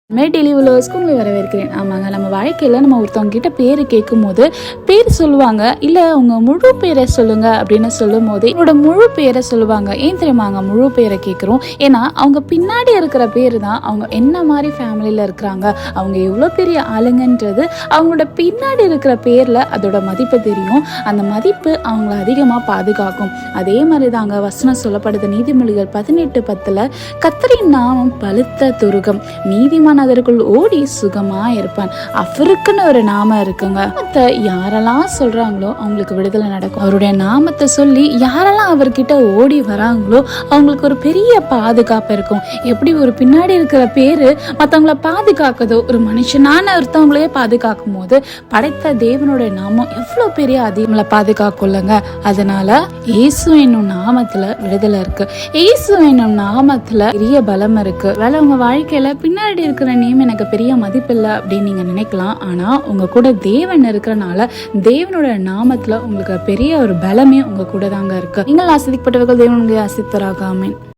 Daily வியூவர்ஸ்க்கு உங்களை வரவேற்கிறேன். ஆமாங்க, நம்ம வாழ்க்கையில் நம்ம ஒருத்தவங்க கிட்ட பேர் கேட்கும் போது பேர் சொல்லுவாங்க, இல்லை அவங்க முழு பேரை சொல்லுங்க அப்படின்னு சொல்லும் போது என்னோட முழு பேரை சொல்லுவாங்க. ஏன் தெரியுமாங்க முழு பேரை கேட்குறோம்? ஏன்னா அவங்க பின்னாடி இருக்கிற பேர் தான் அவங்க என்ன மாதிரி ஃபேமிலியில் இருக்கிறாங்க, அவங்க எவ்வளோ பெரிய ஆளுங்கன்றது அவங்களோட பின்னாடி இருக்கிற பேரில் அதோட மதிப்பு தெரியும். அந்த மதிப்பு அவங்கள அதிகமாக பாதுகாக்கும். அதே மாதிரி தாங்க வசனம் சொல்லப்படுது. நீதிமொழிகள் 18:10 கர்த்தரின் நாமம் பழுத்த துருகம், நீதிமான் அதற்குள் ஓடி சுகமா இருப்பான். அவருக்குன்னு ஒரு நாமம் இருக்குங்க. யாரெல்லாம் சொல்றாங்களோ அவங்களுக்கு விடுதலை நடக்கும். அவருடைய நாமத்தை சொல்லி யாரெல்லாம் அவர்கிட்ட ஓடி வராங்களோ அவங்களுக்கு ஒரு பெரிய பாதுகாப்பு இருக்கும். எப்படி ஒரு பின்னாடி இருக்கிற பேரு மற்றவங்களை பாதுகாக்குதோ, ஒரு மனுஷனான ஒருத்தவங்களையே பாதுகாக்கும் போது படைத்த தேவனுடைய நாமம் எவ்வளவு பெரிய அதிகங்களை பாதுகாக்கும்லங்க. அதனால இயேசு என்னும் நாமத்துல விடுதலை இருக்கு. இயேசு என்னும் நாமத்துல பெரிய பலம் இருக்கு. வேலை உங்க வாழ்க்கையில பின்னாடி இருக்கிற நேம் எனக்கு பெரிய மதிப்பில்லை அப்படின்னு நீங்க நினைக்கலாம். ஆனா உங்க கூட தேவன் இருக்கிறனால தேவனோட நாமத்துல உங்களுக்கு பெரிய ஒரு பலமே உங்க கூட தாங்க இருக்கு. நீங்கள் ஆசிரியப்பட்டவர்கள் தேவன் உங்களை ஆசிரியராக. ஆமென்.